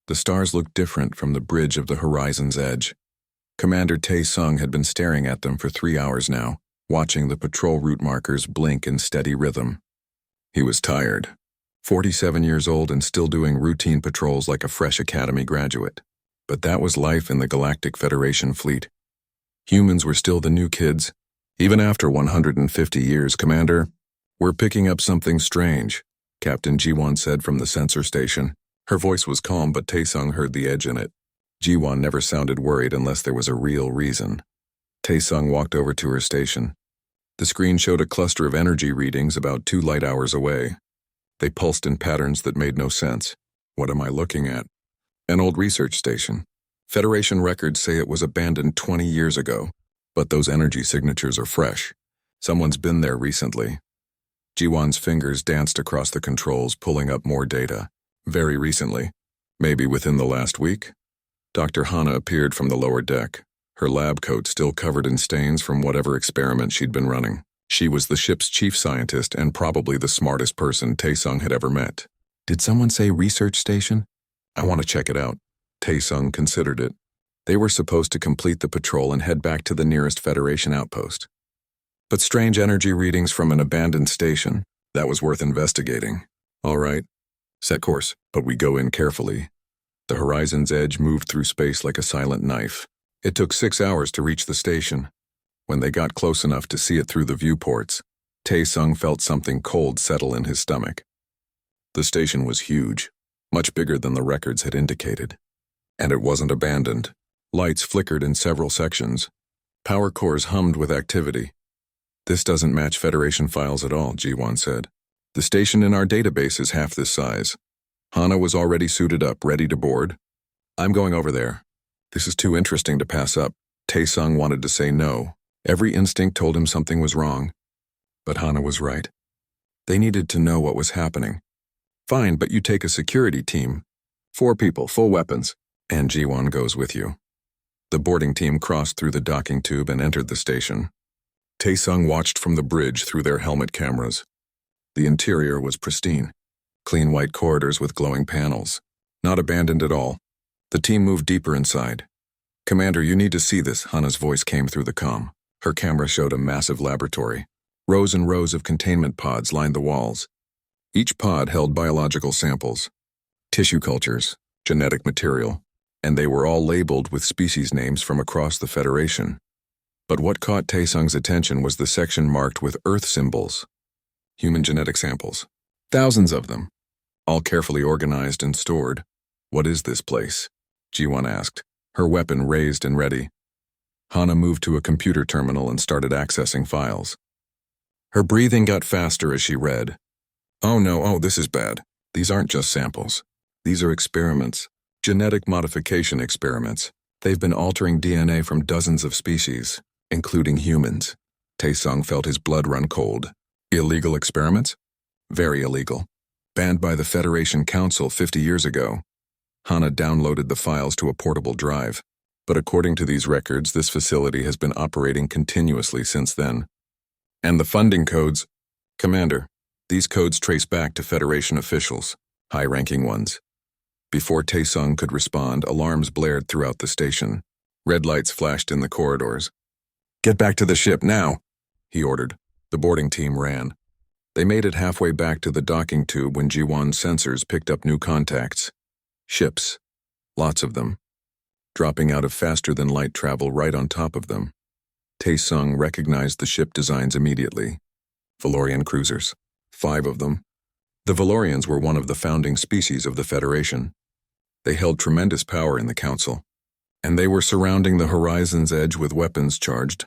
The stars looked different from the bridge of the horizon's edge. Commander Tae-sung had been staring at them for 3 hours now, watching the patrol route markers blink in steady rhythm. He was tired. 47 years old and still doing routine patrols like a fresh academy graduate. But that was life in the Galactic Federation fleet. Humans were still the new kids. Even after 150 years, Commander, we're picking up something strange, Captain Ji-won said from the sensor station. Her voice was calm, but Tae-sung heard the edge in it. Ji-won never sounded worried unless there was a real reason. Tae-sung walked over to her station. The screen showed a cluster of energy readings about 2 light hours away. They pulsed in patterns that made no sense. What am I looking at? An old research station. Federation records say it was abandoned 20 years ago, but those energy signatures are fresh. Someone's been there recently. Ji-won's fingers danced across the controls, pulling up more data. Very recently. Maybe within the last week? Dr. Hana appeared from the lower deck, her lab coat still covered in stains from whatever experiment she'd been running. She was the ship's chief scientist and probably the smartest person Tae-sung had ever met. Did someone say research station? I want to check it out. Tae-sung considered it. They were supposed to complete the patrol and head back to the nearest Federation outpost. But strange energy readings from an abandoned station, that was worth investigating. All right. Set course, but we go in carefully. The horizon's edge moved through space like a silent knife. It took 6 hours to reach the station. When they got close enough to see it through the viewports, Tae-sung felt something cold settle in his stomach. The station was huge, much bigger than the records had indicated. And it wasn't abandoned. Lights flickered in several sections. Power cores hummed with activity. This doesn't match Federation files at all, Ji-won said. The station in our database is half this size. Hana was already suited up, ready to board. I'm going over there. This is too interesting to pass up. Tae-sung wanted to say no. Every instinct told him something was wrong. But Hana was right. They needed to know what was happening. Fine, but you take a security team. 4 people, full weapons. And Ji-won goes with you. The boarding team crossed through the docking tube and entered the station. Tae-sung watched from the bridge through their helmet cameras. The interior was pristine. Clean white corridors with glowing panels. Not abandoned at all. The team moved deeper inside. Commander, you need to see this, Hana's voice came through the comm. Her camera showed a massive laboratory. Rows and rows of containment pods lined the walls. Each pod held biological samples, tissue cultures, genetic material, and they were all labeled with species names from across the Federation. But what caught Tae-sung's attention was the section marked with Earth symbols. Human genetic samples. Thousands of them. All carefully organized and stored. What is this place? Ji-won asked, her weapon raised and ready. Hana moved to a computer terminal and started accessing files. Her breathing got faster as she read. Oh no, this is bad. These aren't just samples. These are experiments. Genetic modification experiments. They've been altering DNA from dozens of species, including humans. Tae-sung felt his blood run cold. Illegal experiments? Very illegal. Banned by the Federation Council 50 years ago. Hana downloaded the files to a portable drive. But according to these records, this facility has been operating continuously since then. And the funding codes? Commander, these codes trace back to Federation officials, high-ranking ones. Before Tae-sung could respond, alarms blared throughout the station. Red lights flashed in the corridors. Get back to the ship now, he ordered. The boarding team ran. They made it halfway back to the docking tube when Ji-won's sensors picked up new contacts. Ships. Lots of them. Dropping out of faster-than-light travel right on top of them. Tae-sung recognized the ship designs immediately. Valorian cruisers. 5 of them. The Valorians were one of the founding species of the Federation. They held tremendous power in the Council. And they were surrounding the horizon's edge with weapons charged.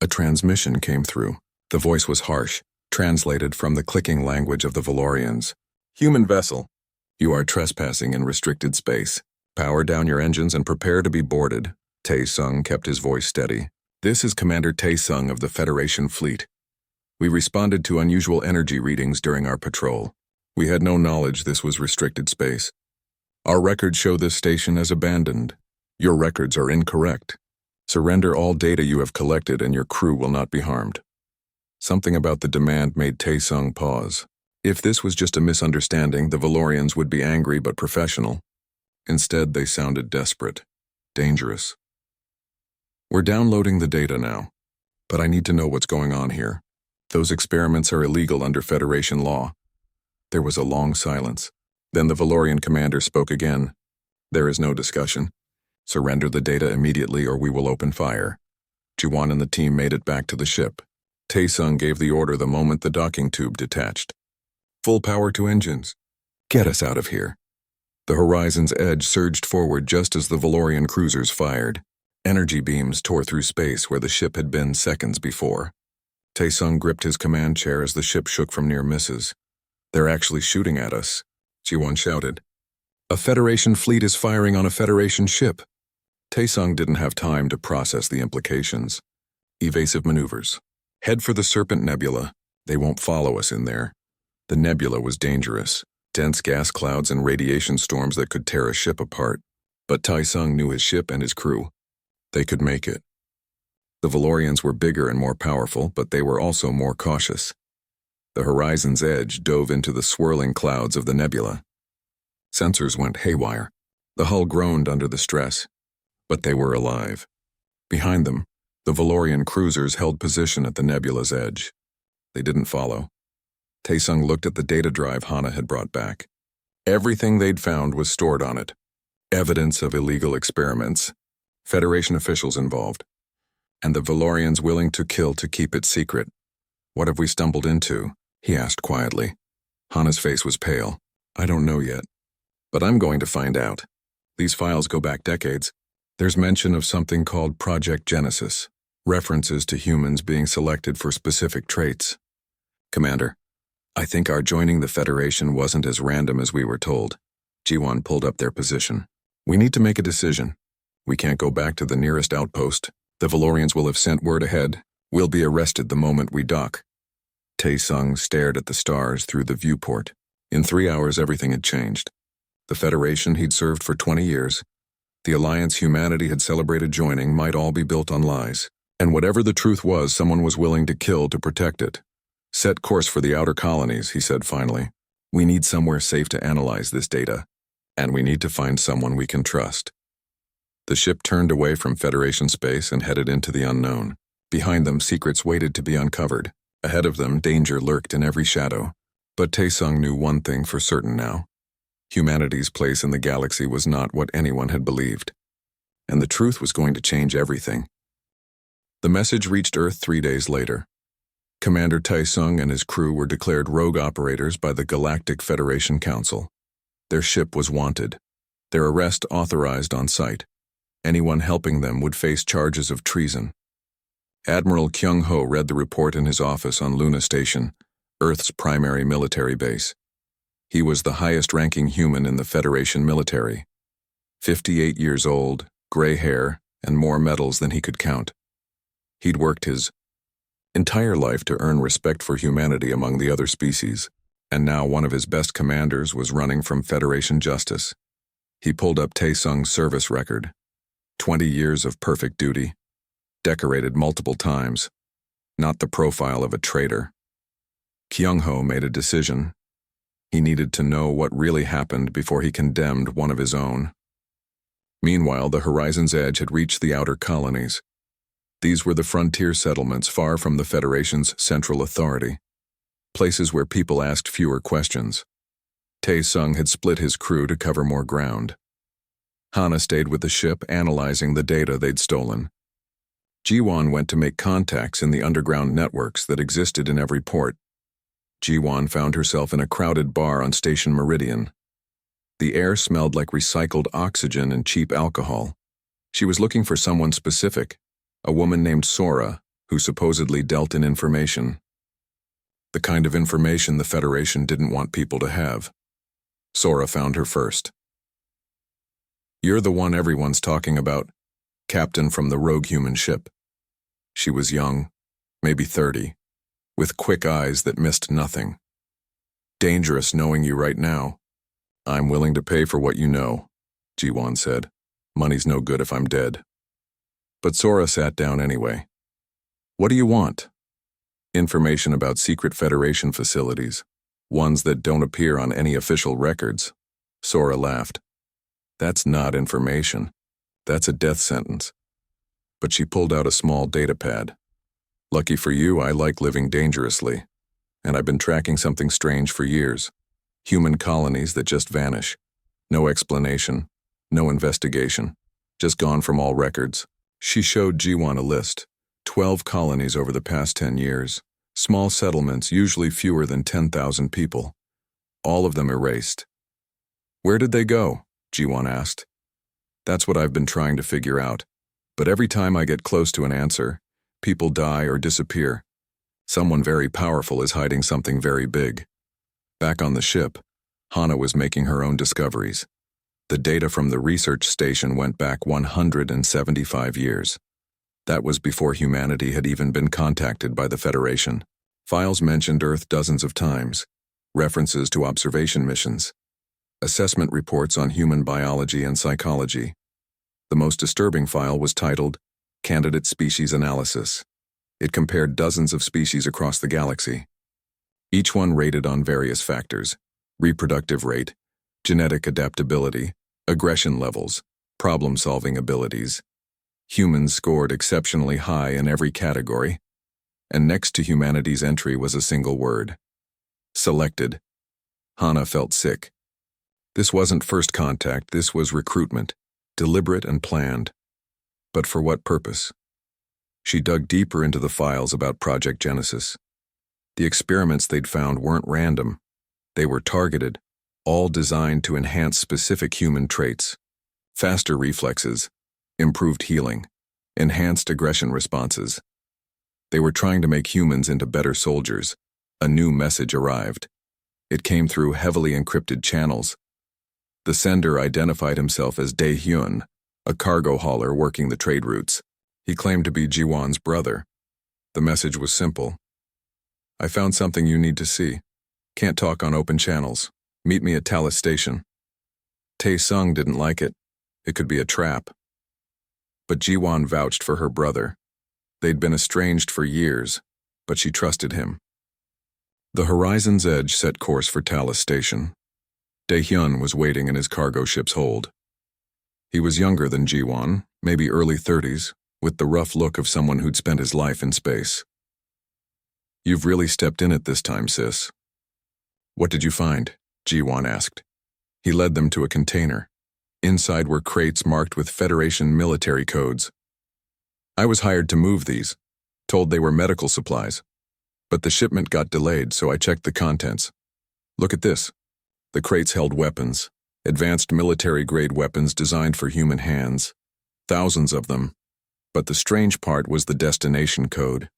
A transmission came through. The voice was harsh, translated from the clicking language of the Valorians. Human vessel. You are trespassing in restricted space. Power down your engines and prepare to be boarded. Tae-sung kept his voice steady. This is Commander Tae-sung of the Federation Fleet. We responded to unusual energy readings during our patrol. We had no knowledge this was restricted space. Our records show this station as abandoned. Your records are incorrect. Surrender all data you have collected and your crew will not be harmed. Something about the demand made Tae-sung pause. If this was just a misunderstanding, the Valorians would be angry but professional. Instead, they sounded desperate, dangerous. We're downloading the data now, but I need to know what's going on here. Those experiments are illegal under Federation law. There was a long silence. Then the Valorian commander spoke again. There is no discussion. Surrender the data immediately or we will open fire. Jiwan and the team made it back to the ship. Taesung gave the order the moment the docking tube detached. Full power to engines. Get us out of here. The Horizon's edge surged forward just as the Valorian cruisers fired. Energy beams tore through space where the ship had been seconds before. Taesung gripped his command chair as the ship shook from near misses. They're actually shooting at us, Jiwan shouted. A Federation fleet is firing on a Federation ship. Taesung didn't have time to process the implications. Evasive maneuvers. Head for the Serpent Nebula. They won't follow us in there. The nebula was dangerous. Dense gas clouds and radiation storms that could tear a ship apart. But Taesung knew his ship and his crew. They could make it. The Valorians were bigger and more powerful, but they were also more cautious. The Horizon's edge dove into the swirling clouds of the nebula. Sensors went haywire. The hull groaned under the stress. But they were alive. Behind them, the Valorian cruisers held position at the nebula's edge. They didn't follow. Taesung looked at the data drive Hana had brought back. Everything they'd found was stored on it. Evidence of illegal experiments, Federation officials involved, and the Valorians willing to kill to keep it secret. What have we stumbled into? He asked quietly. Hana's face was pale. I don't know yet. But I'm going to find out. These files go back decades. There's mention of something called Project Genesis, references to humans being selected for specific traits. Commander, I think our joining the Federation wasn't as random as we were told. Jiwan pulled up their position. We need to make a decision. We can't go back to the nearest outpost. The Valorians will have sent word ahead. We'll be arrested the moment we dock. Taesung stared at the stars through the viewport. In 3 hours, everything had changed. The Federation he'd served for 20 years, the alliance humanity had celebrated joining might all be built on lies. And whatever the truth was, someone was willing to kill to protect it. Set course for the outer colonies, he said finally. We need somewhere safe to analyze this data. And we need to find someone we can trust. The ship turned away from Federation space and headed into the unknown. Behind them, secrets waited to be uncovered. Ahead of them, danger lurked in every shadow. But Taesung knew one thing for certain now. Humanity's place in the galaxy was not what anyone had believed. And the truth was going to change everything. The message reached Earth 3 days later. Commander Taesung and his crew were declared rogue operators by the Galactic Federation Council. Their ship was wanted. Their arrest authorized on sight. Anyone helping them would face charges of treason. Admiral Kyung-ho read the report in his office on Luna Station, Earth's primary military base. He was the highest-ranking human in the Federation military. 58 years old, gray hair, and more medals than he could count. He'd worked his entire life to earn respect for humanity among the other species, and now one of his best commanders was running from Federation justice. He pulled up Taesung's service record. 20 years of perfect duty, decorated multiple times, not the profile of a traitor. Kyung-ho made a decision. He needed to know what really happened before he condemned one of his own. Meanwhile, the Horizon's edge had reached the outer colonies. These were the frontier settlements far from the Federation's central authority, places where people asked fewer questions. Taesung had split his crew to cover more ground. Hana stayed with the ship, analyzing the data they'd stolen. Jiwan went to make contacts in the underground networks that existed in every port. Jiwan found herself in a crowded bar on Station Meridian. The air smelled like recycled oxygen and cheap alcohol. She was looking for someone specific, a woman named Sora, who supposedly dealt in information. The kind of information the Federation didn't want people to have. Sora found her first. You're the one everyone's talking about, captain from the rogue human ship. She was young, maybe 30, with quick eyes that missed nothing. Dangerous knowing you right now. I'm willing to pay for what you know, Jiwan said. Money's no good if I'm dead. But Sora sat down anyway. What do you want? Information about secret Federation facilities, ones that don't appear on any official records. Sora laughed. That's not information. That's a death sentence. But she pulled out a small data pad. Lucky for you, I like living dangerously. And I've been tracking something strange for years. Human colonies that just vanish. No explanation, no investigation. Just gone from all records. She showed Jiwon a list. 12 colonies over the past 10 years. Small settlements, usually fewer than 10,000 people. All of them erased. Where did they go? Jiwon asked. That's what I've been trying to figure out. But every time I get close to an answer, people die or disappear. Someone very powerful is hiding something very big. Back on the ship, Hana was making her own discoveries. The data from the research station went back 175 years. That was before humanity had even been contacted by the Federation. Files mentioned Earth dozens of times. References to observation missions. Assessment reports on human biology and psychology. The most disturbing file was titled Candidate Species Analysis. It compared dozens of species across the galaxy. Each one rated on various factors: reproductive rate, genetic adaptability, aggression levels, problem-solving abilities. Humans scored exceptionally high in every category, and next to humanity's entry was a single word: selected. Hana felt sick. This wasn't first contact, this was recruitment, deliberate and planned. But for what purpose? She dug deeper into the files about Project Genesis. The experiments they'd found weren't random. They were targeted, all designed to enhance specific human traits: faster reflexes, improved healing, enhanced aggression responses. They were trying to make humans into better soldiers. A new message arrived. It came through heavily encrypted channels. The sender identified himself as Dae-hyun, a cargo hauler working the trade routes. He claimed to be Jiwon's brother. The message was simple. I found something you need to see. Can't talk on open channels. Meet me at Talis Station. Tae-sung didn't like it. It could be a trap. But Jiwon vouched for her brother. They'd been estranged for years, but she trusted him. The Horizon's Edge set course for Talis Station. Dae-hyun was waiting in his cargo ship's hold. He was younger than Jiwon, maybe early 30s, with the rough look of someone who'd spent his life in space. You've really stepped in it this time, sis. What did you find? Jiwon asked. He led them to a container. Inside were crates marked with Federation military codes. I was hired to move these, told they were medical supplies. But the shipment got delayed, so I checked the contents. Look at this. The crates held weapons, advanced military-grade weapons designed for human hands. Thousands of them. But the strange part was the destination code.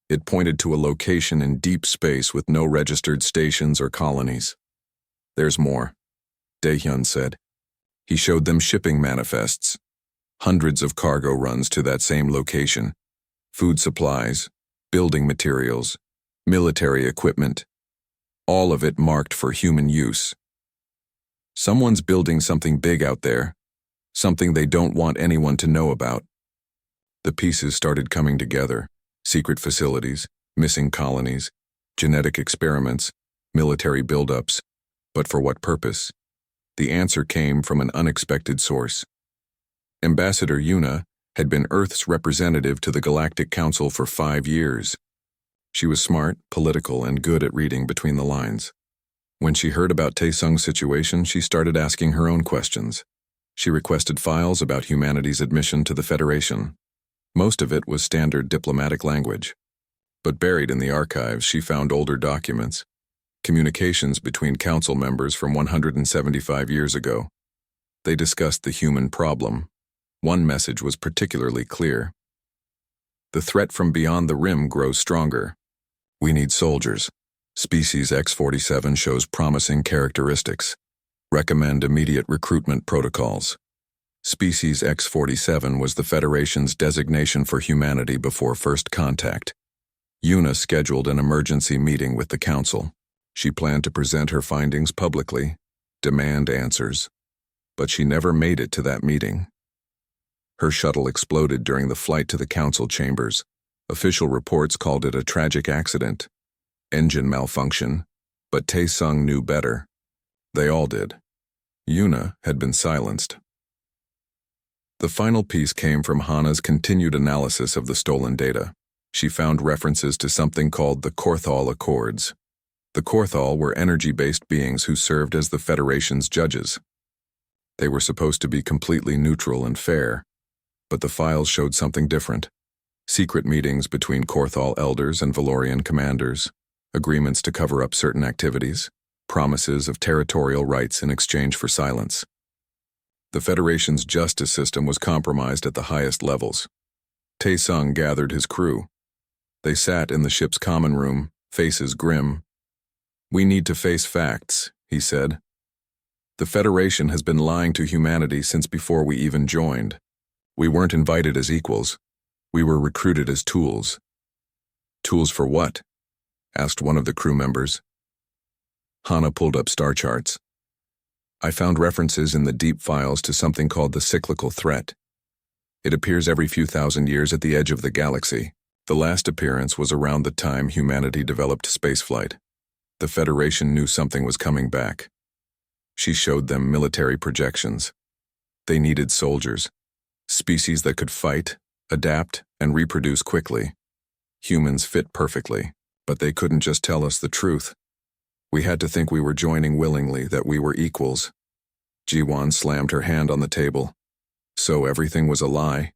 It pointed to a location in deep space with no registered stations or colonies. There's more, Dae-hyun said. He showed them shipping manifests. Hundreds of cargo runs to that same location. Food supplies, building materials, military equipment. All of it marked for human use. Someone's building something big out there, something they don't want anyone to know about. The pieces started coming together: secret facilities, missing colonies, genetic experiments, military buildups. But for what purpose? The answer came from an unexpected source. Ambassador Yuna had been Earth's representative to the Galactic Council for 5 years. She was smart, political, and good at reading between the lines. When she heard about Tae-sung's situation, she started asking her own questions. She requested files about humanity's admission to the Federation. Most of it was standard diplomatic language. But buried in the archives, she found older documents, communications between council members from 175 years ago. They discussed the human problem. One message was particularly clear. The threat from beyond the rim grows stronger. We need soldiers. Species X-47 shows promising characteristics. Recommend immediate recruitment protocols. Species X-47 was the Federation's designation for humanity before first contact. Yuna scheduled an emergency meeting with the Council. She planned to present her findings publicly, demand answers. But she never made it to that meeting. Her shuttle exploded during the flight to the Council chambers. Official reports called it a tragic accident. Engine malfunction, but Tae-sung knew better. They all did. Yuna had been silenced. The final piece came from Hana's continued analysis of the stolen data. She found references to something called the Korthal Accords. The Korthal were energy-based beings who served as the Federation's judges. They were supposed to be completely neutral and fair, but the files showed something different. Secret meetings between Korthal elders and Valorian commanders, agreements to cover up certain activities, promises of territorial rights in exchange for silence. The Federation's justice system was compromised at the highest levels. Tae-sung gathered his crew. They sat in the ship's common room, faces grim. "We need to face facts," he said. "The Federation has been lying to humanity since before we even joined. We weren't invited as equals. We were recruited as tools." "Tools for what?" asked one of the crew members. Hana pulled up star charts. "I found references in the deep files to something called the cyclical threat. It appears every few thousand years at the edge of the galaxy. The last appearance was around the time humanity developed spaceflight. The Federation knew something was coming back. She showed them military projections. They needed soldiers, species that could fight, adapt, and reproduce quickly. Humans fit perfectly, but they couldn't just tell us the truth. We had to think we were joining willingly, that we were equals." Ji-won slammed her hand on the table. "So everything was a lie?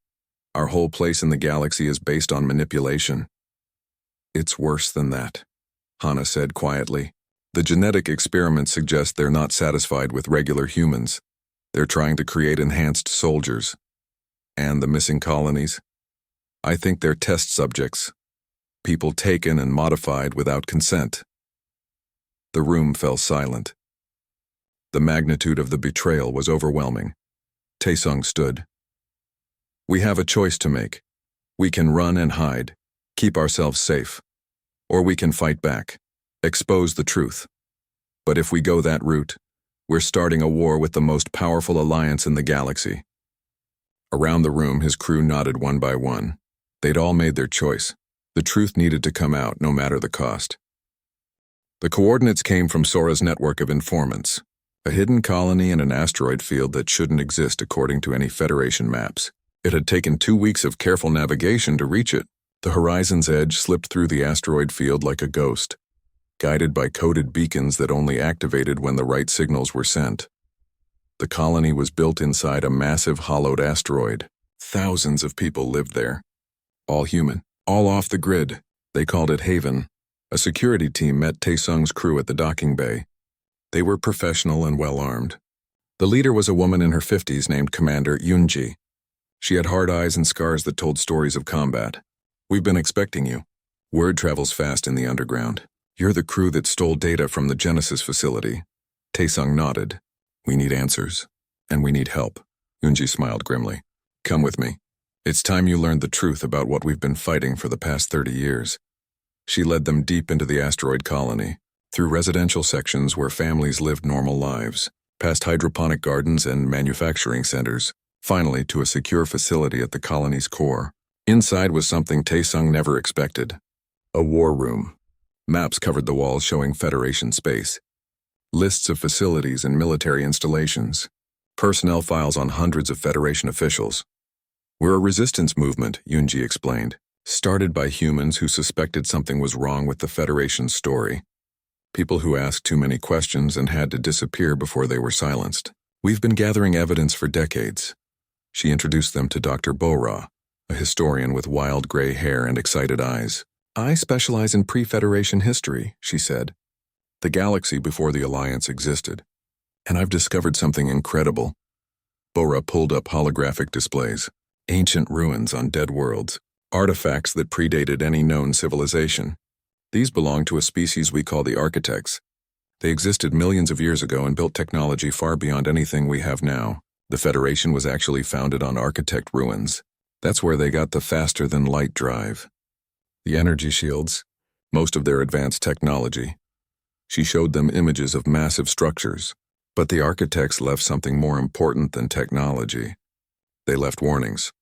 Our whole place in the galaxy is based on manipulation?" "It's worse than that," Hana said quietly. "The genetic experiments suggest they're not satisfied with regular humans. They're trying to create enhanced soldiers. And the missing colonies? I think they're test subjects. People taken and modified without consent." The room fell silent. The magnitude of the betrayal was overwhelming. Tae-sung stood. "We have a choice to make. We can run and hide, keep ourselves safe. Or we can fight back, expose the truth. But if we go that route, we're starting a war with the most powerful alliance in the galaxy." Around the room, his crew nodded one by one. They'd all made their choice. The truth needed to come out, no matter the cost. The coordinates came from Sora's network of informants, a hidden colony in an asteroid field that shouldn't exist according to any Federation maps. It had taken 2 weeks of careful navigation to reach it. The horizon's edge slipped through the asteroid field like a ghost, guided by coded beacons that only activated when the right signals were sent. The colony was built inside a massive hollowed asteroid. Thousands of people lived there. All human, all off the grid. They called it Haven. A security team met Tae-sung's crew at the docking bay. They were professional and well-armed. The leader was a woman in her 50s named Commander Yoonji. She had hard eyes and scars that told stories of combat. "We've been expecting you. Word travels fast in the underground. You're the crew that stole data from the Genesis facility." Tae-sung nodded. "We need answers, and we need help." Yoonji smiled grimly. "Come with me. It's time you learned the truth about what we've been fighting for the past 30 years. She led them deep into the asteroid colony, through residential sections where families lived normal lives, past hydroponic gardens and manufacturing centers, finally to a secure facility at the colony's core. Inside was something Tae-sung never expected. A war room. Maps covered the walls showing Federation space. Lists of facilities and military installations. Personnel files on hundreds of Federation officials. "We're a resistance movement," Yoonji explained. "Started by humans who suspected something was wrong with the Federation's story. People who asked too many questions and had to disappear before they were silenced. We've been gathering evidence for decades." She introduced them to Dr. Bo-ra, a historian with wild gray hair and excited eyes. "I specialize in pre-Federation history," she said. "The galaxy before the Alliance existed. And I've discovered something incredible." Bo-ra pulled up holographic displays, ancient ruins on dead worlds, artifacts that predated any known civilization. These belong to a species we call the Architects. They existed millions of years ago and built technology far beyond anything we have now. The Federation was actually founded on Architect ruins. That's where they got the faster-than-light drive, the energy shields, most of their advanced technology. She showed them images of massive structures, but the Architects left something more important than technology. They left warnings.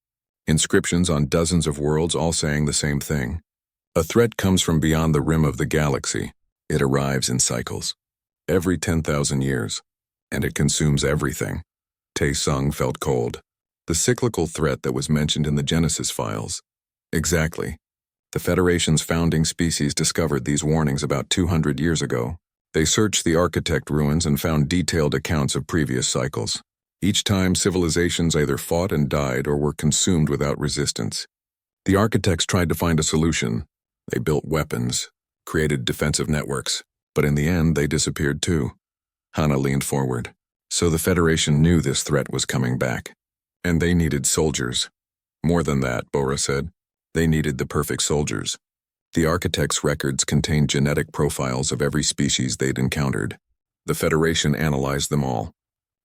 Inscriptions on dozens of worlds all saying the same thing. A threat comes from beyond the rim of the galaxy. It arrives in cycles, every 10,000 years, and it consumes everything. Tae-sung felt cold. The cyclical threat that was mentioned in the Genesis files. Exactly. The Federation's founding species discovered these warnings about 200 years ago. They searched the architect ruins and found detailed accounts of previous cycles. Each time, civilizations either fought and died or were consumed without resistance. The architects tried to find a solution. They built weapons, created defensive networks, but in the end, they disappeared too. Hana leaned forward. So the Federation knew this threat was coming back. And they needed soldiers. More than that, Bora said. They needed the perfect soldiers. The architects' records contained genetic profiles of every species they'd encountered. The Federation analyzed them all.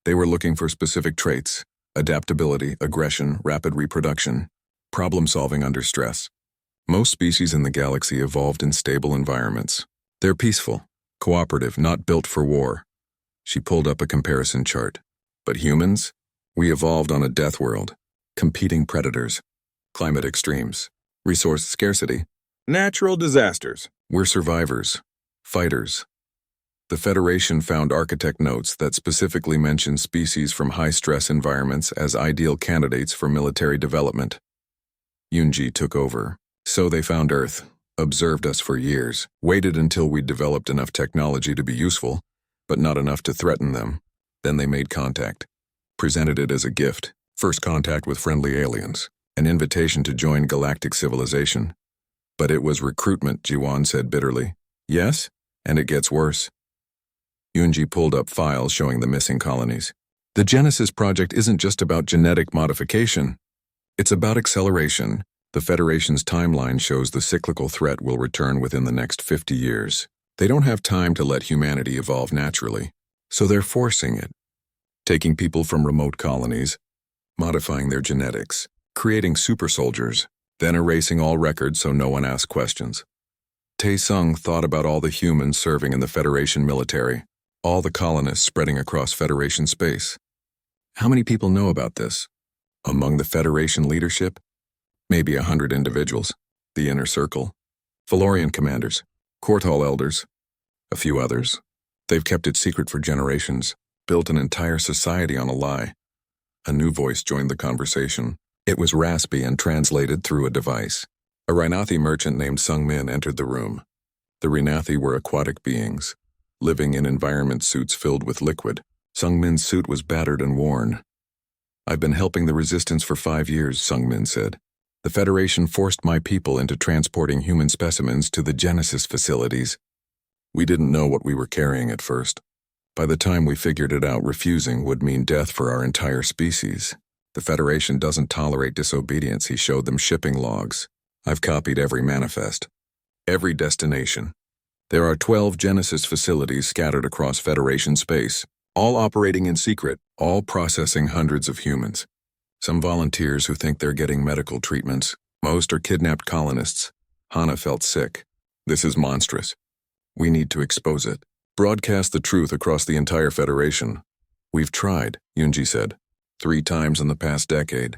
They were looking for specific traits: adaptability, aggression, rapid reproduction, problem-solving under stress. Most species in the galaxy evolved in stable environments. They're peaceful, cooperative, not built for war. She pulled up a comparison chart. But humans? We evolved on a death world. Competing predators. Climate extremes. Resource scarcity. Natural disasters. We're survivors. Fighters. The Federation found architect notes that specifically mentioned species from high-stress environments as ideal candidates for military development. Yunji took over. So they found Earth, observed us for years, waited until we'd developed enough technology to be useful, but not enough to threaten them. Then they made contact. Presented it as a gift. First contact with friendly aliens. An invitation to join galactic civilization. But it was recruitment, Jiwan said bitterly. Yes, and it gets worse. Yunji pulled up files showing the missing colonies. The Genesis project isn't just about genetic modification. It's about acceleration. The Federation's timeline shows the cyclical threat will return within the next 50 years. They don't have time to let humanity evolve naturally, so they're forcing it. Taking people from remote colonies, modifying their genetics, creating super soldiers, then erasing all records so no one asks questions. Tae-sung thought about all the humans serving in the Federation military, all the colonists spreading across Federation space. How many people know about this? Among the Federation leadership? Maybe 100 individuals, the inner circle, Felorian commanders, Quartal elders, a few others. They've kept it secret for generations, built an entire society on a lie. A new voice joined the conversation. It was raspy and translated through a device. A Rhinathi merchant named Sung Min entered the room. The Rhinathi were aquatic beings, living in environment suits filled with liquid. Sung Min's suit was battered and worn. I've been helping the resistance for 5 years, Sung Min said. The Federation forced my people into transporting human specimens to the Genesis facilities. We didn't know what we were carrying at first. By the time we figured it out, refusing would mean death for our entire species. The Federation doesn't tolerate disobedience, he showed them shipping logs. I've copied every manifest. Every destination. There are 12 Genesis facilities scattered across Federation space, all operating in secret, all processing hundreds of humans. Some volunteers who think they're getting medical treatments. Most are kidnapped colonists. Hana felt sick. This is monstrous. We need to expose it. Broadcast the truth across the entire Federation. We've tried, Yunji said, 3 times in the past decade.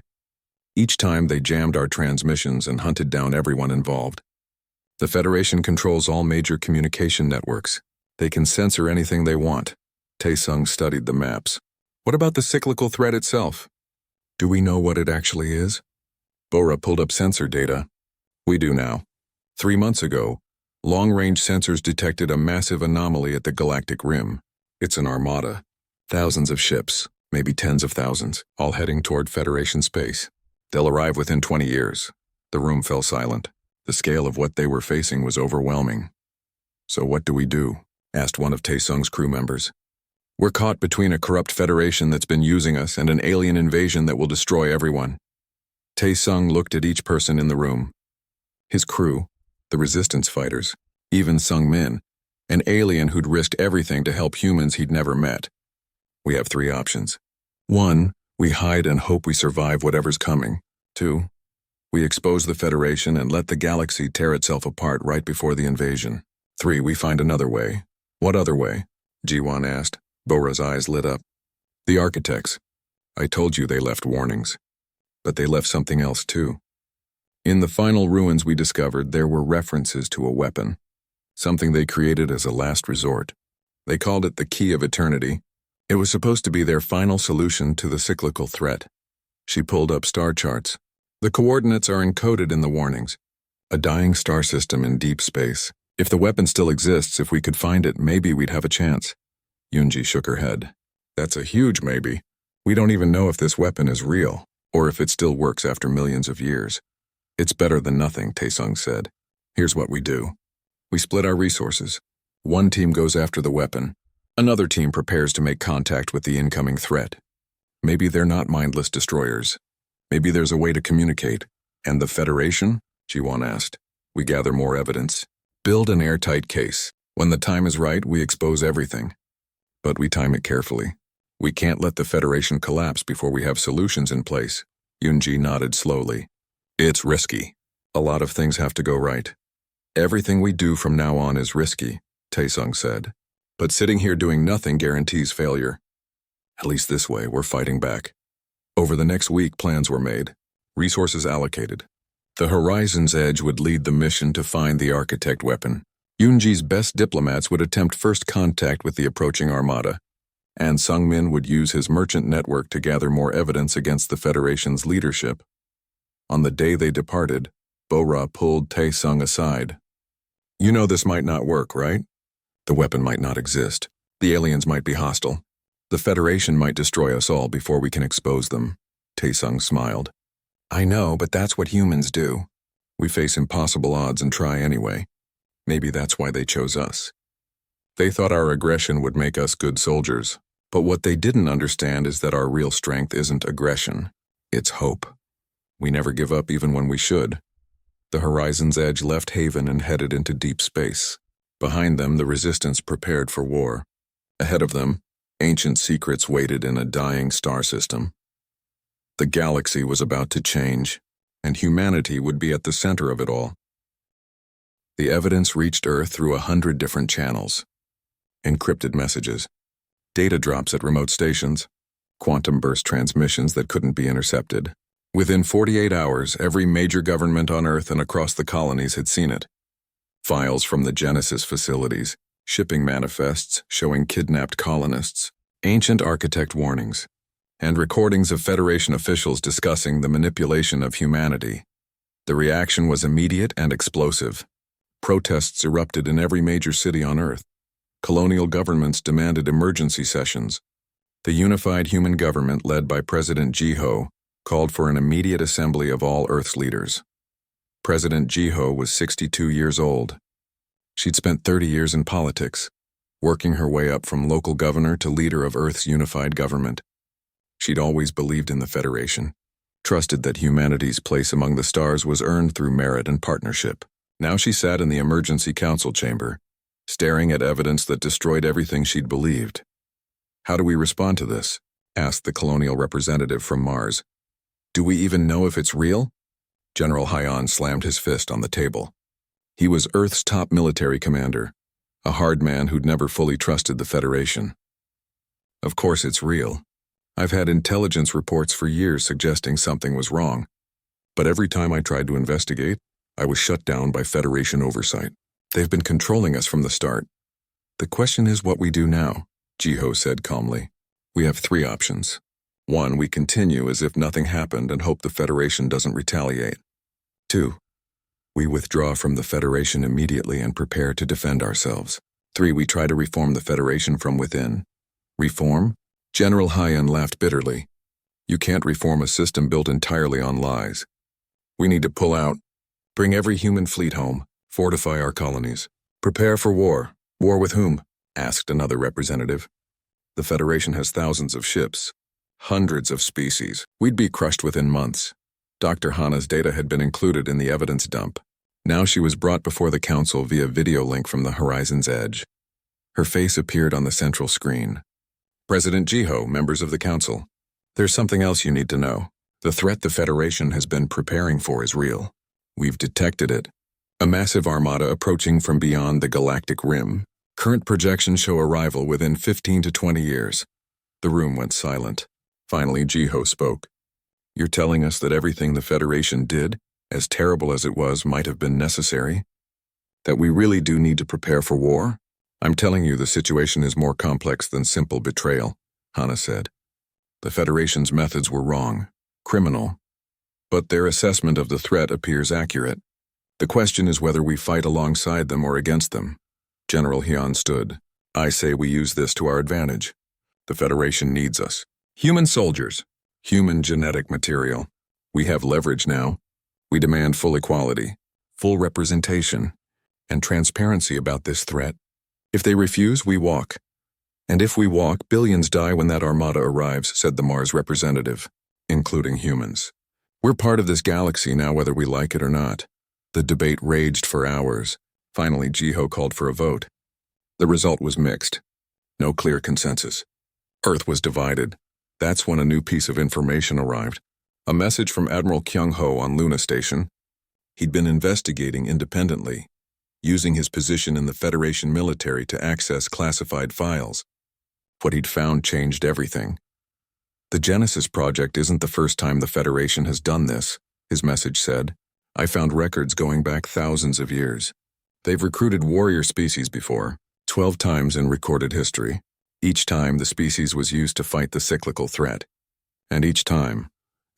Each time they jammed our transmissions and hunted down everyone involved. The Federation controls all major communication networks. They can censor anything they want. Tae-sung studied the maps. What about the cyclical threat itself? Do we know what it actually is? Bora pulled up sensor data. We do now. 3 months ago, long-range sensors detected a massive anomaly at the galactic rim. It's an armada. Thousands of ships, maybe tens of thousands, all heading toward Federation space. They'll arrive within 20 years. The room fell silent. The scale of what they were facing was overwhelming. So what do we do? Asked one of Tae-sung's crew members. We're caught between a corrupt Federation that's been using us and an alien invasion that will destroy everyone. Tae-sung looked at each person in the room. His crew, the resistance fighters, even Sung Min, an alien who'd risked everything to help humans he'd never met. We have 3 options. 1, we hide and hope we survive whatever's coming. 2, we expose the Federation and let the galaxy tear itself apart right before the invasion. 3, we find another way. What other way? Jiwan asked. Bora's eyes lit up. The architects. I told you they left warnings. But they left something else too. In the final ruins we discovered, there were references to a weapon. Something they created as a last resort. They called it the Key of Eternity. It was supposed to be their final solution to the cyclical threat. She pulled up star charts. The coordinates are encoded in the warnings. A dying star system in deep space. If the weapon still exists, if we could find it, maybe we'd have a chance. Yunji shook her head. That's a huge maybe. We don't even know if this weapon is real, or if it still works after millions of years. It's better than nothing, Taesung said. Here's what we do. We split our resources. One team goes after the weapon. Another team prepares to make contact with the incoming threat. Maybe they're not mindless destroyers. Maybe there's a way to communicate. And the Federation? Ji-won asked. We gather more evidence. Build an airtight case. When the time is right, we expose everything. But we time it carefully. We can't let the Federation collapse before we have solutions in place. Yoonji nodded slowly. It's risky. A lot of things have to go right. Everything we do from now on is risky, Taesung said. But sitting here doing nothing guarantees failure. At least this way, we're fighting back. Over the next week, plans were made. Resources allocated. The Horizon's Edge would lead the mission to find the architect weapon. Yoonji's best diplomats would attempt first contact with the approaching armada, and Sungmin would use his merchant network to gather more evidence against the Federation's leadership. On the day they departed, Bo-ra pulled Taesung aside. You know this might not work, right? The weapon might not exist. The aliens might be hostile. The Federation might destroy us all before we can expose them. Taesung smiled. I know, but that's what humans do. We face impossible odds and try anyway. Maybe that's why they chose us. They thought our aggression would make us good soldiers, but what they didn't understand is that our real strength isn't aggression, it's hope. We never give up even when we should. The Horizon's Edge left Haven and headed into deep space. Behind them, the Resistance prepared for war. Ahead of them, ancient secrets waited in a dying star system. The galaxy was about to change, and humanity would be at the center of it all. The evidence reached Earth through 100 different channels. Encrypted messages, data drops at remote stations, quantum burst transmissions that couldn't be intercepted. Within 48 hours, every major government on Earth and across the colonies had seen it. Files from the Genesis facilities, shipping manifests showing kidnapped colonists, ancient architect warnings, and recordings of Federation officials discussing the manipulation of humanity. The reaction was immediate and explosive. Protests erupted in every major city on Earth. Colonial governments demanded emergency sessions. The unified human government led by President Ji-ho called for an immediate assembly of all Earth's leaders. President Ji-ho was 62 years old. She'd spent 30 years in politics, working her way up from local governor to leader of Earth's unified government. She'd always believed in the Federation, trusted that humanity's place among the stars was earned through merit and partnership. Now she sat in the emergency council chamber, staring at evidence that destroyed everything she'd believed. How do we respond to this? Asked the colonial representative from Mars. Do we even know if it's real? General Hyon slammed his fist on the table. He was Earth's top military commander, a hard man who'd never fully trusted the Federation. Of course it's real. I've had intelligence reports for years suggesting something was wrong, but every time I tried to investigate, I was shut down by Federation oversight. They've been controlling us from the start. The question is what we do now, Ji-ho said calmly. We have 3 options. 1, we continue as if nothing happened and hope the Federation doesn't retaliate. 2, we withdraw from the Federation immediately and prepare to defend ourselves. 3, we try to reform the Federation from within. Reform? General Hyon laughed bitterly. You can't reform a system built entirely on lies. We need to pull out, bring every human fleet home, fortify our colonies. Prepare for war. War with whom? Asked another representative. The Federation has thousands of ships, hundreds of species. We'd be crushed within months. Dr. Hana's data had been included in the evidence dump. Now she was brought before the council via video link from the Horizon's Edge. Her face appeared on the central screen. President Ji-ho, members of the council. There's something else you need to know. The threat the Federation has been preparing for is real. We've detected it. A massive armada approaching from beyond the galactic rim. Current projections show arrival within 15 to 20 years. The room went silent. Finally, Ji-ho spoke. You're telling us that everything the Federation did, as terrible as it was, might have been necessary? That we really do need to prepare for war? I'm telling you the situation is more complex than simple betrayal, Hana said. The Federation's methods were wrong. criminal. But their assessment of the threat appears accurate. The question is whether we fight alongside them or against them. General Hyun stood. I say we use this to our advantage. The Federation needs us. Human soldiers. Human genetic material. We have leverage now. We demand full equality, full representation, and transparency about this threat. If they refuse, we walk. And if we walk, billions die when that armada arrives, said the Mars representative, including humans. We're part of this galaxy now, whether we like it or not. The debate raged for hours. Finally, Jiho called for a vote. The result was mixed. No clear consensus. Earth was divided. That's when a new piece of information arrived. A message from Admiral Kyung-ho on Luna Station. He'd been investigating independently, using his position in the Federation military to access classified files. What he'd found changed everything. The Genesis Project isn't the first time the Federation has done this, his message said. I found records going back thousands of years. They've recruited warrior species before, 12 times in recorded history. Each time the species was used to fight the cyclical threat. And each time,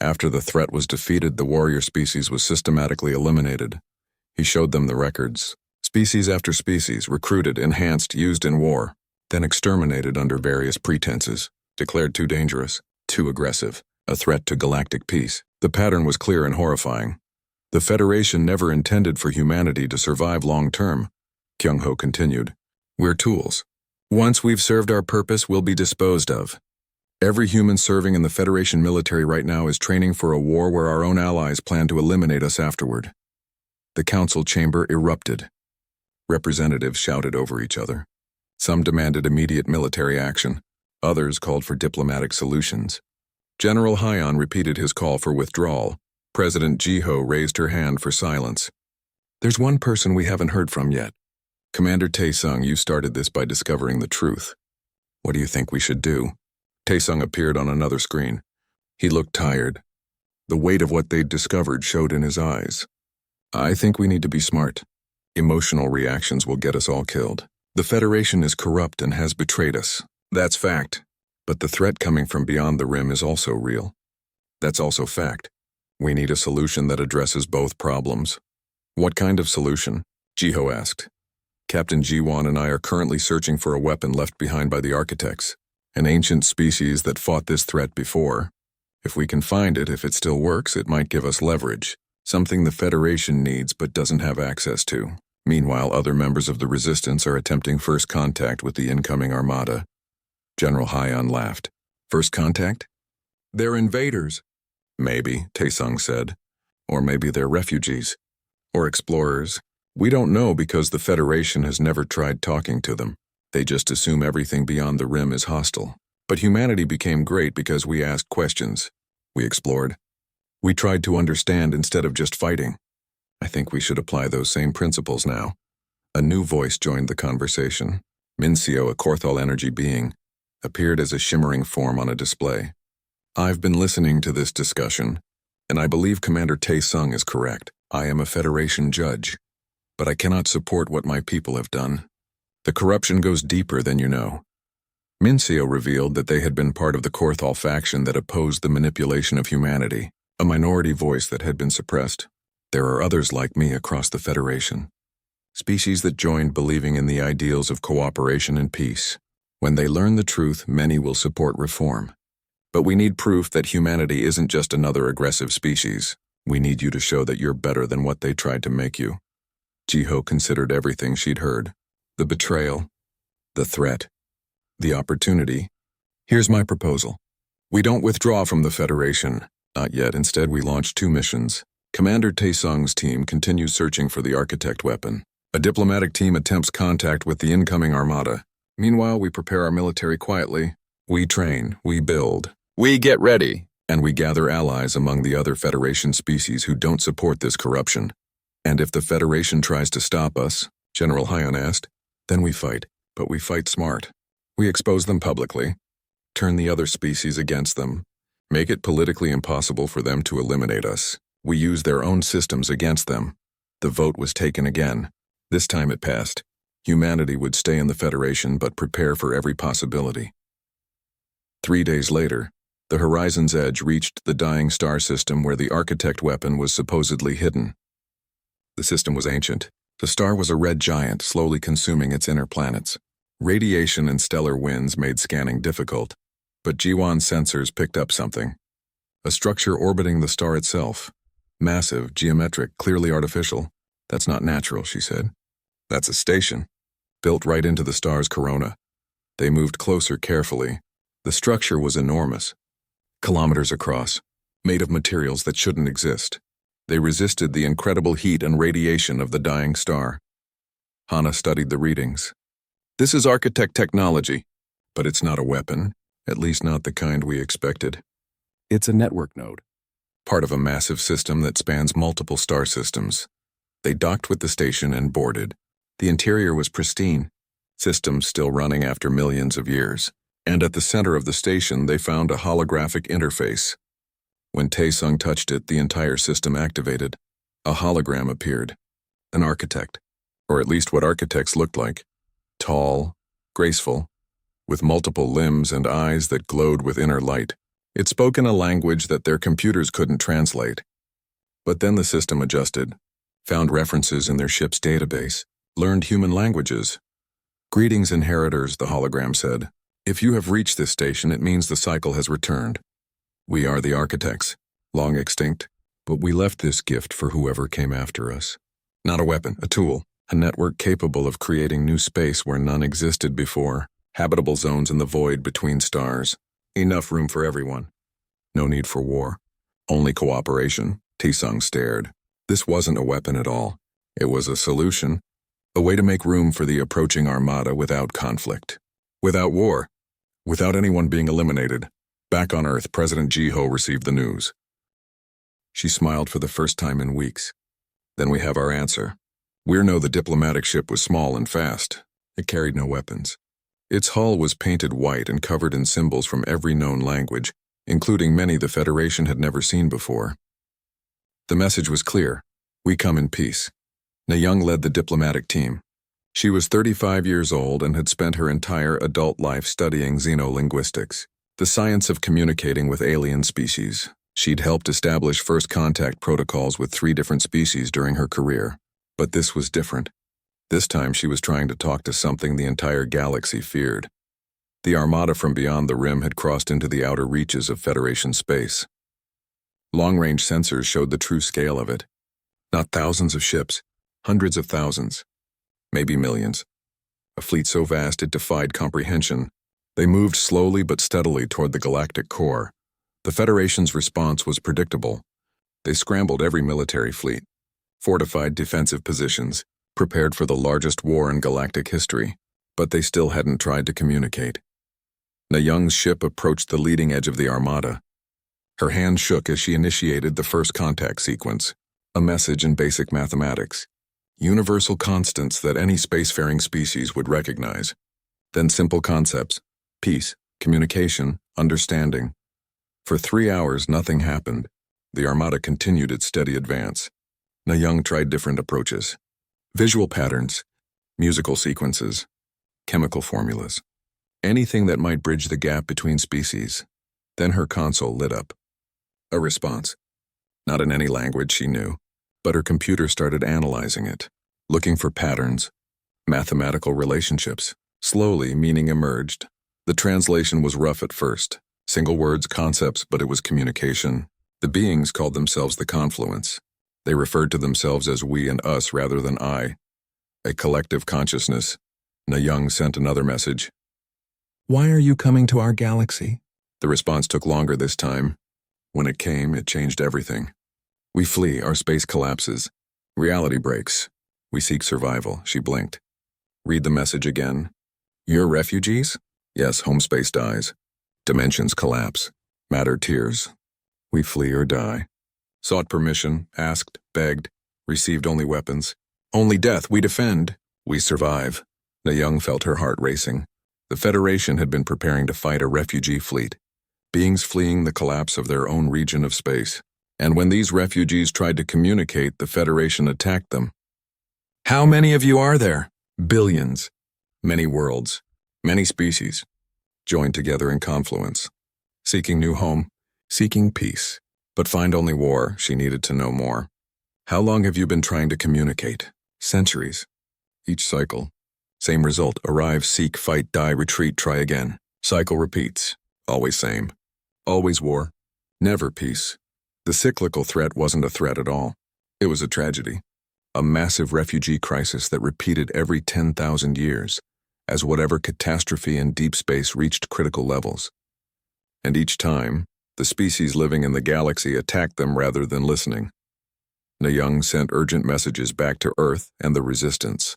after the threat was defeated, the warrior species was systematically eliminated. He showed them the records. Species after species, recruited, enhanced, used in war, then exterminated under various pretenses, declared too dangerous, too aggressive, a threat to galactic peace. The pattern was clear and horrifying. The Federation never intended for humanity to survive long-term, Kyung-ho continued. We're tools. Once we've served our purpose, we'll be disposed of. Every human serving in the Federation military right now is training for a war where our own allies plan to eliminate us afterward. The council chamber erupted. Representatives shouted over each other. Some demanded immediate military action. Others called for diplomatic solutions. General Hyun repeated his call for withdrawal. President Jiho raised her hand for silence. There's one person we haven't heard from yet. Commander Tae-sung, you started this by discovering the truth. What do you think we should do? Tae-sung appeared on another screen. He looked tired. The weight of what they'd discovered showed in his eyes. I think we need to be smart. Emotional reactions will get us all killed. The Federation is corrupt and has betrayed us. That's fact. But the threat coming from beyond the rim is also real. That's also fact. We need a solution that addresses both problems. What kind of solution? Jiho asked. Captain Ji-won and I are currently searching for a weapon left behind by the architects, an ancient species that fought this threat before. If we can find it, if it still works, it might give us leverage, something the Federation needs but doesn't have access to. Meanwhile, other members of the Resistance are attempting first contact with the incoming armada. General Hyun laughed. First contact? They're invaders. Maybe, Tae-sung said. Or maybe they're refugees. Or explorers. We don't know because the Federation has never tried talking to them. They just assume everything beyond the rim is hostile. But humanity became great because we asked questions. We explored. We tried to understand instead of just fighting. I think we should apply those same principles now. A new voice joined the conversation. Minseo, a Korthal energy being, appeared as a shimmering form on a display. I've been listening to this discussion, and I believe Commander Tae-sung is correct. I am a Federation judge, but I cannot support what my people have done. The corruption goes deeper than you know. Minseo revealed that they had been part of the Korthal faction that opposed the manipulation of humanity, a minority voice that had been suppressed. There are others like me across the Federation. Species that joined believing in the ideals of cooperation and peace. When they learn the truth, many will support reform. But we need proof that humanity isn't just another aggressive species. We need you to show that you're better than what they tried to make you. Jiho considered everything she'd heard. The betrayal, the threat, the opportunity. Here's my proposal. We don't withdraw from the Federation. Not yet. Instead, we launch 2 missions. Commander Tae-sung's team continues searching for the architect weapon. A diplomatic team attempts contact with the incoming armada. Meanwhile, we prepare our military quietly. We train, we build, we get ready, and we gather allies among the other Federation species who don't support this corruption. And if the Federation tries to stop us, General Hyun asked, then we fight, but we fight smart. We expose them publicly, turn the other species against them, make it politically impossible for them to eliminate us. We use their own systems against them. The vote was taken again. This time it passed. Humanity would stay in the Federation but prepare for every possibility. 3 days later, The horizon's edge reached the dying star system where the architect weapon was supposedly hidden. The system was ancient. The star was a red giant slowly consuming its inner planets. Radiation and stellar winds made scanning difficult, but Jiwan's sensors picked up something. A structure orbiting the star itself. Massive, geometric, clearly artificial. That's not natural, she said. That's a station, built right into the star's corona. They moved closer carefully. The structure was enormous, kilometers across, made of materials that shouldn't exist. They resisted the incredible heat and radiation of the dying star. Hana studied the readings. This is architect technology, but it's not a weapon, at least not the kind we expected. It's a network node, part of a massive system that spans multiple star systems. They docked with the station and boarded. The interior was pristine, systems still running after millions of years. And at the center of the station, they found a holographic interface. When Taesung touched it, the entire system activated. A hologram appeared. An architect, or at least what architects looked like. Tall, graceful, with multiple limbs and eyes that glowed with inner light. It spoke in a language that their computers couldn't translate. But then the system adjusted, found references in their ship's database, learned human languages. Greetings, inheritors, the hologram said. If you have reached this station, it means the cycle has returned. We are the architects, long extinct, but we left this gift for whoever came after us. Not a weapon, a tool, a network capable of creating new space where none existed before, habitable zones in the void between stars. Enough room for everyone. No need for war. Only cooperation. Taesung stared. This wasn't a weapon at all. It was a solution, a way to make room for the approaching armada without conflict. Without war. Without anyone being eliminated. Back on Earth, President Jiho received the news. She smiled for the first time in weeks. Then we have our answer. We know the diplomatic ship was small and fast. It carried no weapons. Its hull was painted white and covered in symbols from every known language, including many the Federation had never seen before. The message was clear. We come in peace. Na-young led the diplomatic team. She was 35 years old and had spent her entire adult life studying xenolinguistics, the science of communicating with alien species. She'd helped establish first contact protocols with 3 different species during her career. But this was different. This time she was trying to talk to something the entire galaxy feared. The armada from beyond the rim had crossed into the outer reaches of Federation space. Long-range sensors showed the true scale of it. Not thousands of ships, hundreds of thousands. Maybe millions. A fleet so vast it defied comprehension. They moved slowly but steadily toward the galactic core. The Federation's response was predictable. They scrambled every military fleet, fortified defensive positions, prepared for the largest war in galactic history, but they still hadn't tried to communicate. Na-young's ship approached the leading edge of the armada. Her hand shook as she initiated the first contact sequence, a message in basic mathematics. Universal constants that any spacefaring species would recognize. Then simple concepts, peace, communication, understanding. For 3 hours, nothing happened. The armada continued its steady advance. Na-young tried different approaches. Visual patterns, musical sequences, chemical formulas. Anything that might bridge the gap between species. Then her console lit up. A response. Not in any language she knew, but her computer started analyzing it, looking for patterns, mathematical relationships. Slowly, meaning emerged. The translation was rough at first. Single words, concepts, but it was communication. The beings called themselves the Confluence. They referred to themselves as we and us rather than I. A collective consciousness. Na-young sent another message. Why are you coming to our galaxy? The response took longer this time. When it came, it changed everything. We flee, our space collapses. Reality breaks. We seek survival, she blinked. Read the message again. You're refugees? Yes, home space dies. Dimensions collapse. Matter tears. We flee or die. Sought permission, asked, begged, received only weapons. Only death, we defend. We survive. Na-young felt her heart racing. The Federation had been preparing to fight a refugee fleet. Beings fleeing the collapse of their own region of space. And when these refugees tried to communicate, the Federation attacked them. How many of you are there? Billions. Many worlds. Many species. Joined together in confluence. Seeking new home, seeking peace. But find only war, she needed to know more. How long have you been trying to communicate? Centuries. Each cycle. Same result, arrive, seek, fight, die, retreat, try again. Cycle repeats. Always same. Always war. Never peace. The cyclical threat wasn't a threat at all. It was a tragedy. A massive refugee crisis that repeated every 10,000 years, as whatever catastrophe in deep space reached critical levels. And each time, the species living in the galaxy attacked them rather than listening. Na-Young sent urgent messages back to Earth and the Resistance.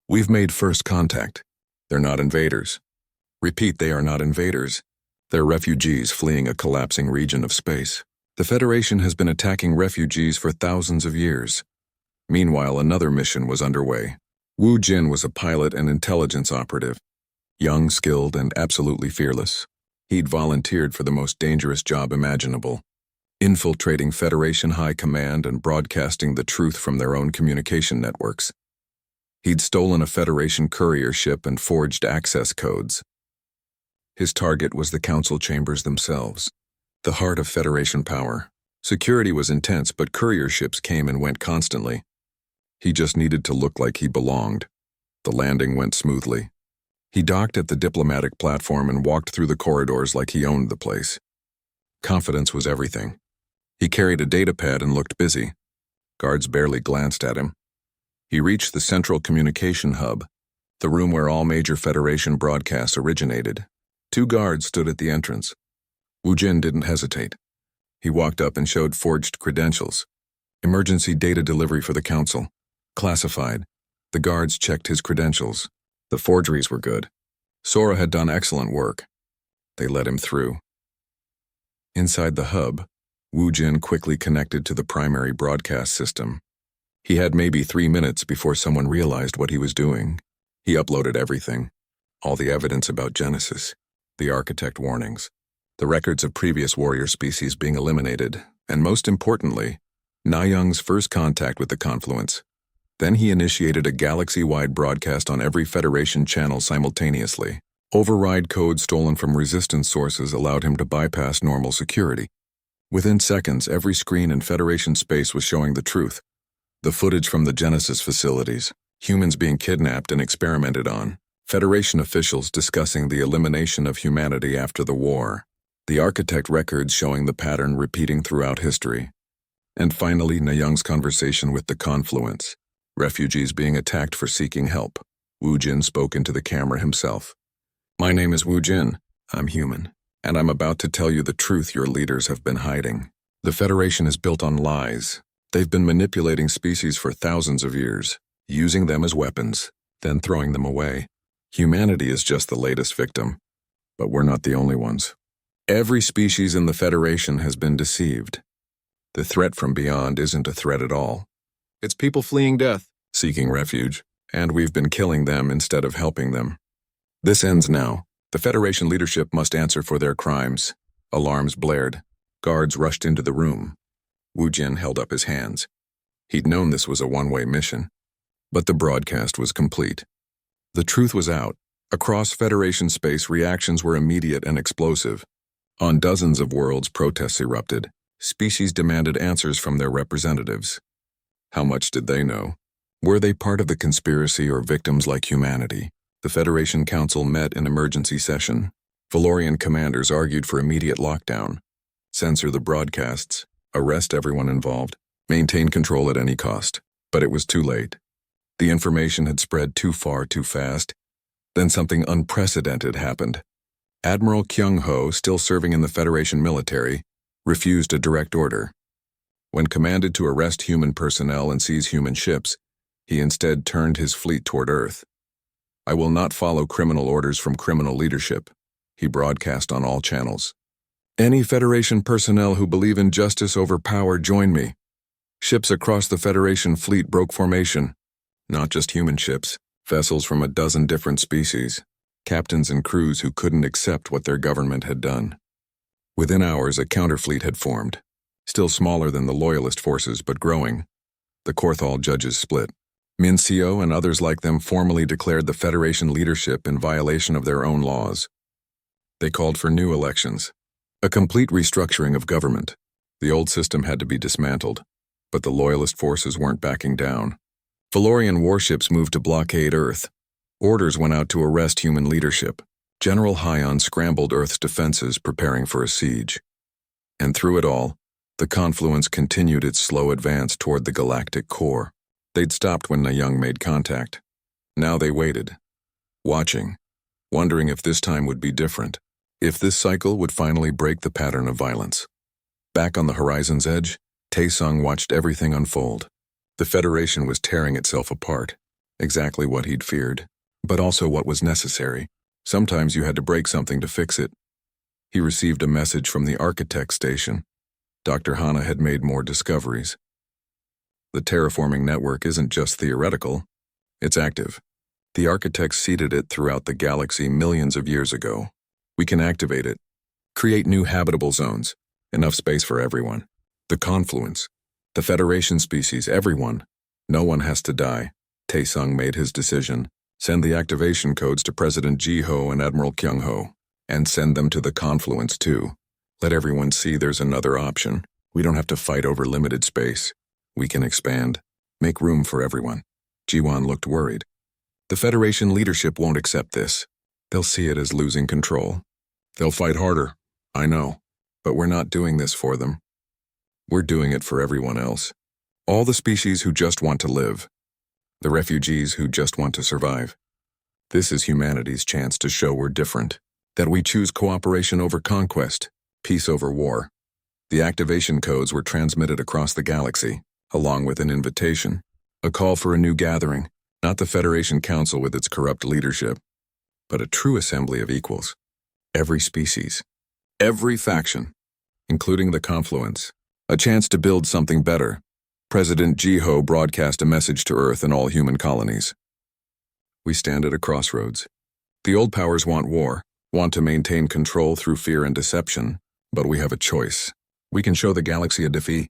We've made first contact. They're not invaders. Repeat, they are not invaders. They're refugees fleeing a collapsing region of space. The Federation has been attacking refugees for thousands of years. Meanwhile, another mission was underway. Wu Jin was a pilot and intelligence operative. Young, skilled, and absolutely fearless. He'd volunteered for the most dangerous job imaginable, infiltrating Federation High Command and broadcasting the truth from their own communication networks. He'd stolen a Federation courier ship and forged access codes. His target was the council chambers themselves, the heart of Federation power. Security was intense, but courier ships came and went constantly. He just needed to look like he belonged. The landing went smoothly. He docked at the diplomatic platform and walked through the corridors like he owned the place. Confidence was everything. He carried a datapad and looked busy. Guards barely glanced at him. He reached the central communication hub, the room where all major Federation broadcasts originated. 2 guards stood at the entrance. Wu Jin didn't hesitate. He walked up and showed forged credentials. Emergency data delivery for the council. Classified. The guards checked his credentials. The forgeries were good. Sora had done excellent work. They let him through. Inside the hub, Wu Jin quickly connected to the primary broadcast system. He had maybe 3 minutes before someone realized what he was doing. He uploaded everything. All the evidence about Genesis, the architect warnings, the records of previous warrior species being eliminated, and most importantly, Na-Young's first contact with the Confluence. Then he initiated a galaxy-wide broadcast on every Federation channel simultaneously. Override code stolen from Resistance sources allowed him to bypass normal security. Within seconds, every screen in Federation space was showing the truth. The footage from the Genesis facilities, humans being kidnapped and experimented on, Federation officials discussing the elimination of humanity after the war, the architect records showing the pattern repeating throughout history, and finally Na-Young's conversation with the Confluence. Refugees being attacked for seeking help. Wu Jin spoke into the camera himself. My name is Wu Jin. I'm human, and I'm about to tell you the truth your leaders have been hiding. The Federation is built on lies. They've been manipulating species for thousands of years, using them as weapons, then throwing them away. Humanity is just the latest victim, but we're not the only ones. Every species in the Federation has been deceived. The threat from beyond isn't a threat at all. It's people fleeing death, seeking refuge, and we've been killing them instead of helping them. This ends now. The Federation leadership must answer for their crimes. Alarms blared. Guards rushed into the room. Wu Jin held up his hands. He'd known this was a one-way mission. But the broadcast was complete. The truth was out. Across Federation space, reactions were immediate and explosive. On dozens of worlds, protests erupted. Species demanded answers from their representatives. How much did they know? Were they part of the conspiracy or victims like humanity? The Federation Council met in emergency session. Valorian commanders argued for immediate lockdown. Censor the broadcasts. Arrest everyone involved. Maintain control at any cost. But it was too late. The information had spread too far too fast. Then something unprecedented happened. Admiral Kyung-ho, still serving in the Federation military, refused a direct order. When commanded to arrest human personnel and seize human ships, he instead turned his fleet toward Earth. I will not follow criminal orders from criminal leadership, he broadcast on all channels. Any Federation personnel who believe in justice over power, join me. Ships across the Federation fleet broke formation. Not just human ships, vessels from a dozen different species, captains and crews who couldn't accept what their government had done. Within hours, a counterfleet had formed. Still smaller than the Loyalist forces, but growing. The Korthal judges split. Mincio and others like them formally declared the Federation leadership in violation of their own laws. They called for new elections, A complete restructuring of government. The old system had to be dismantled, but the loyalist forces weren't backing down. Valorian warships moved to blockade Earth. Orders went out to arrest human leadership. General Hyon scrambled Earth's defenses, preparing for a siege. And through it all, the Confluence continued its slow advance toward the galactic core. They'd stopped when Nayung made contact. Now they waited, watching, wondering if this time would be different, if this cycle would finally break the pattern of violence. Back on the horizon's edge, Taesung watched everything unfold. The Federation was tearing itself apart, exactly what he'd feared, but also what was necessary. Sometimes you had to break something to fix it. He received a message from the Architect Station. Dr. Hana had made more discoveries. The terraforming network isn't just theoretical, it's active. The architects seeded it throughout the galaxy millions of years ago. We can activate it, create new habitable zones, enough space for everyone. The Confluence, the Federation species, everyone. No one has to die. Taesung made his decision. Send the activation codes to President Ji-ho and Admiral Kyung-ho, and send them to the Confluence too. Let everyone see there's another option. We don't have to fight over limited space. We can expand, make room for everyone. Ji-won looked worried. The Federation leadership won't accept this. They'll see it as losing control. They'll fight harder, I know, but we're not doing this for them. We're doing it for everyone else. All the species who just want to live. The refugees who just want to survive. This is humanity's chance to show we're different, that we choose cooperation over conquest, peace over war. The activation codes were transmitted across the galaxy, along with an invitation, a call for a new gathering, not the Federation Council with its corrupt leadership, but a true assembly of equals. Every species, every faction, including the Confluence, a chance to build something better. President Ji-ho broadcast a message to Earth and all human colonies. We stand at a crossroads. The old powers want war, want to maintain control through fear and deception, but we have a choice. We can show the galaxy a defeat.